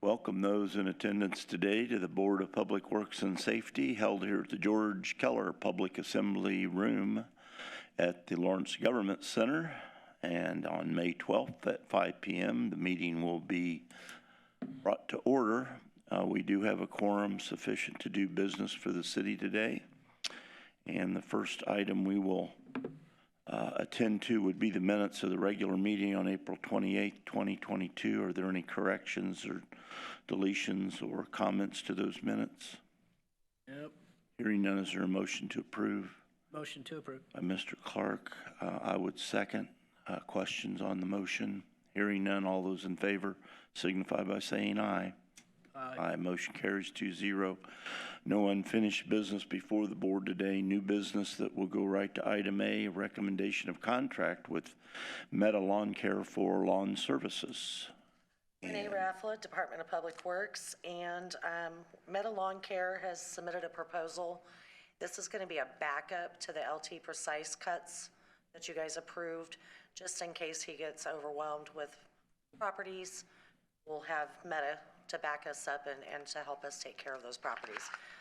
Welcome those in attendance today to the Board of Public Works and Safety held here at the George Keller Public Assembly Room at the Lawrence Government Center. And on May 12th at 5 p.m., the meeting will be brought to order. We do have a quorum sufficient to do business for the city today. And the first item we will attend to would be the minutes of the regular meeting on April 28th, 2022. Are there any corrections or deletions or comments to those minutes? Yep. Hearing none, is there a motion to approve? Motion to approve. By Mr. Clark. I would second. Questions on the motion? Hearing none, all those in favor signify by saying aye. Aye. Motion carries 2-0. No unfinished business before the board today. New business that will go right to item A, a recommendation of contract with Meta Lawn Care for lawn services. Renee Rafflet, Department of Public Works, and Meta Lawn Care has submitted a proposal. This is going to be a backup to the LT Precise cuts that you guys approved, just in case he gets overwhelmed with properties. We'll have Meta to back us up and to help us take care of those properties.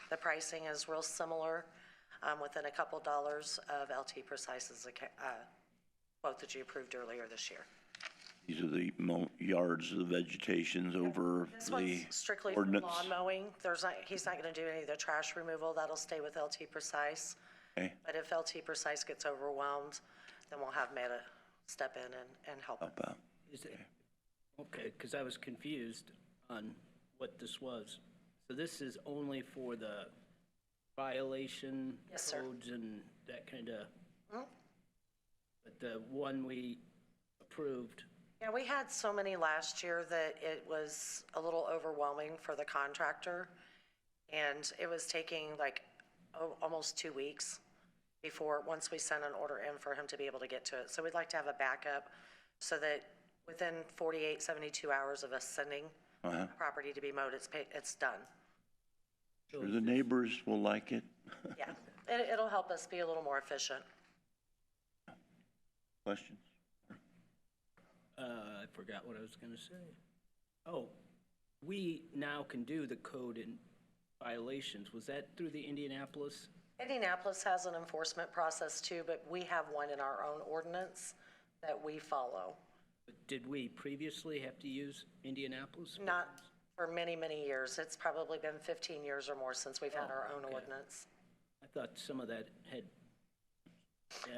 The pricing is real similar, within a couple dollars of LT Precise's quote that you approved earlier this year. These are the yards of the vegetations over This the one's strictly for ordinance. lawn mowing. He's not going to do any of the trash removal. That'll stay with LT Precise. Okay. But if LT Precise gets overwhelmed, then we'll have Meta step in and help. Up, up. Is it? Okay, because I was confused on what this was. So this is only for the violation Yes, sir. codes and that kind of, but the one we approved. Yeah, we had so many last year that it was a little overwhelming for the contractor. And it was taking like almost 2 weeks before, once we sent an order in for him to be able to get to it. So we'd like to have a backup so that within 48, 72 hours of us sending a property to be mowed, it's done. Sure, the neighbors will like it. Yeah, it'll help us be a little more efficient. Questions? I forgot what I was going to say. Oh, we now can do the code in violations. Was that through the Indianapolis? Indianapolis has an enforcement process too, but we have one in our own ordinance that we follow. But did we previously have to use Indianapolis? Not for many, many years. It's probably been 15 years or more since we've had our own ordinance. I thought some of that had.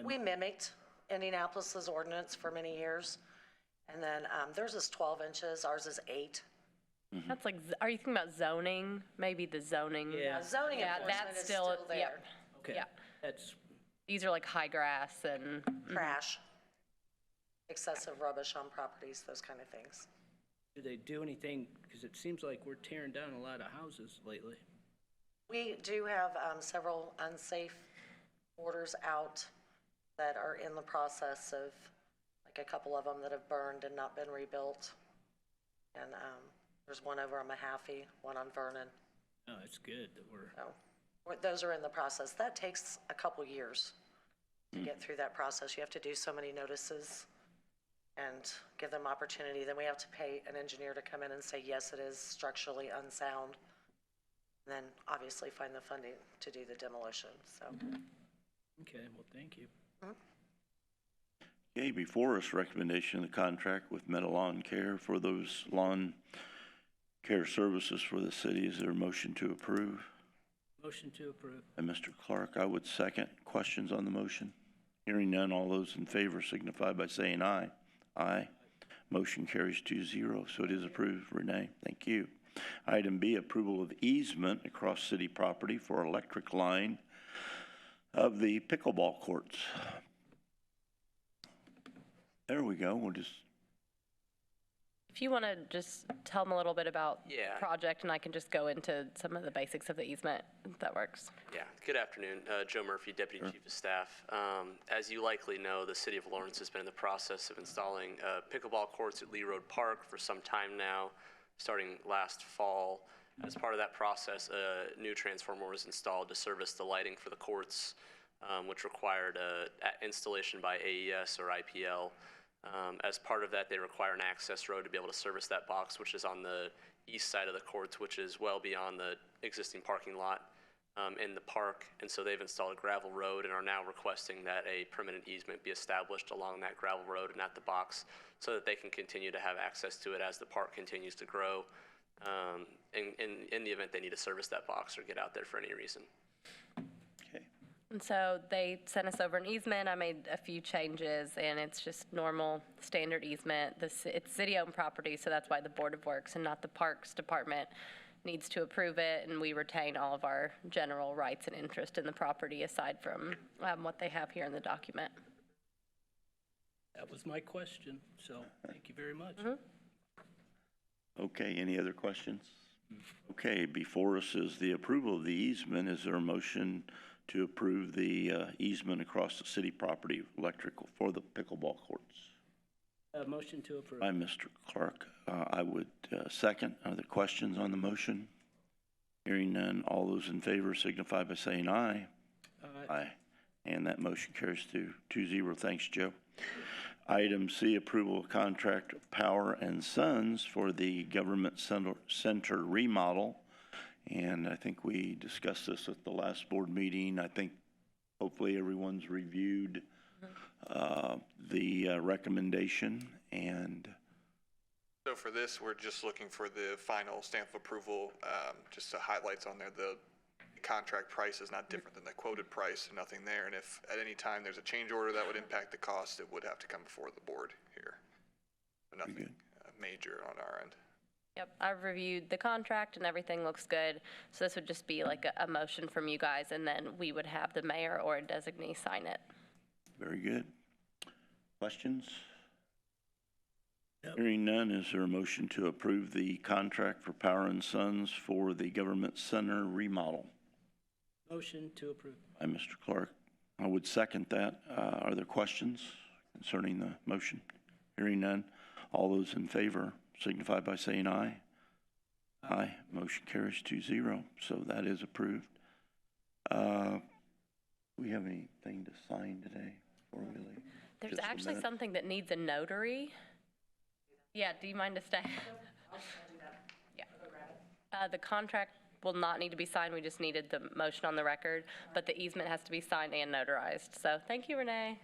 We mimicked Indianapolis's ordinance for many years. And then theirs is 12 inches, ours is 8. That's like, are you thinking about zoning? Maybe the zoning. Yeah. Zoning enforcement is still there. Yep. Okay. Yeah. That's, These are like high grass and. Trash, excessive rubbish on properties, those kind of things. do they do anything? Because it seems like we're tearing down a lot of houses lately. We do have several unsafe orders out that are in the process of, like a couple of them that have burned and not been rebuilt. And there's one over on Mahaffey, one on Vernon. Oh, it's good that we're. So those are in the process. That takes a couple years to get through that process. You have to do so many notices and give them opportunity. Then we have to pay an engineer to come in and say, yes, it is structurally unsound. And then obviously find the funding to do the demolition, so. Okay, well, thank you. Okay, before us, recommendation of the contract with Meta Lawn Care for those lawn care services for the city. Is there a motion to approve? Motion to approve. And Mr. Clark, I would second. Questions on the motion? Hearing none, all those in favor signify by saying aye. Aye. Motion carries 2-0, so it is approved. Renee, thank you. Item B, approval of easement across city property for electric line of the pickleball courts. There we go. We'll just. If you want to just tell them a little bit about the Yeah. project, and I can just go into some of the basics of the easement, if that works. Yeah, good afternoon. Joe Murphy, Deputy Chief of Staff. As you likely know, the City of Lawrence has been in the process of installing pickleball courts at Lee Road Park for some time now, starting last fall. As part of that process, a new transformer was installed to service the lighting for the courts, which required installation by AES or IPL. As part of that, they require an access road to be able to service that box, which is on the east side of the courts, which is well beyond the existing parking lot in the park. And so they've installed a gravel road and are now requesting that a permanent easement be established along that gravel road and at the box so that they can continue to have access to it as the park continues to grow. In the event they need to service that box or get out there for any reason. Okay. And so they sent us over an easement. I made a few changes, and it's just normal, standard easement. It's city-owned property, so that's why the Board of Works and not the Parks Department needs to approve it, and we retain all of our general rights and interest in the property aside from what they have here in the document. That was my question, so thank you very much. Okay, any other questions? Okay, before us is the approval of the easement. Is there a motion to approve the easement across the city property electrical for the pickleball courts? Motion to approve. By Mr. Clark. I would second. Are there questions on the motion? Hearing none, all those in favor signify by saying aye. Aye. And that motion carries to 2-0. Thanks, Joe. Item C, approval of contract of Power and Sons for the Government Center remodel. And I think we discussed this at the last board meeting. I think hopefully everyone's reviewed the recommendation. And So for this, we're just looking for the final stamp of approval, just the highlights on there. The contract price is not different than the quoted price, nothing there. And if at any time there's a change order that would impact the cost, it would have to come before the board here. So nothing good. major on our end. Yep, I've reviewed the contract and everything looks good. So this would just be like a motion from you guys, and then we would have the mayor or a designee sign it. very good. Questions? Yep. Hearing none, is there a motion to approve the contract for Power and Sons for the Government Center remodel? Motion to approve. By Mr. Clark. I would second that. Are there questions concerning the motion? Hearing none, all those in favor signify by saying aye. Aye. Motion carries 2-0, so that is approved. Do we have anything to sign today before we leave? There's Just a actually minute. something that needs a notary. Yeah, do you mind to stay? Yeah. The contract will not need to be signed, we just needed the motion on the record, but the easement has to be signed and notarized. So thank you, Renee.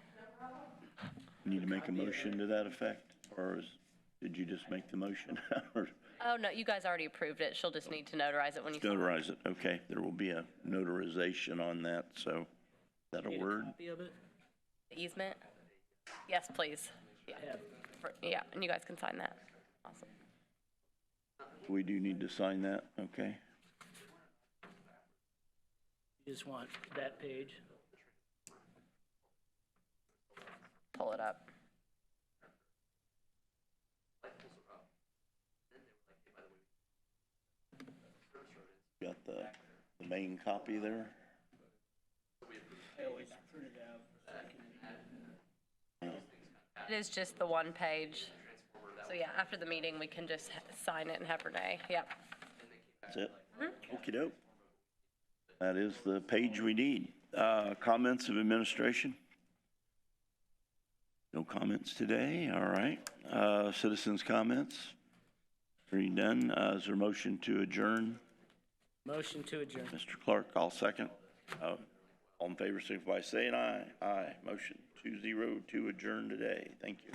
Need to make a motion to that effect, or did you just make the motion? Or Oh, no, you guys already approved it. She'll just need to notarize it when you sign. notarize it? Okay, there will be a notarization on that, so is that a Need word? copy of it? The easement? Yes, please. Yeah. Yeah, and you guys can sign that. Awesome. We do need to sign that, okay? You just want that page? Pull it up. Got the main copy there? I always print it out. It is just the one page. So yeah, after the meeting, we can just sign it and have Renee. Yep. That's it? Okey-doke. That is the page we need. Comments of administration? No comments today, all right. Citizens' comments? Hearing none, is there a motion to adjourn? Motion to adjourn. Mr. Clark, I'll second. All in favor, signify by saying aye. Aye. Motion 2-0 to adjourn today. Thank you.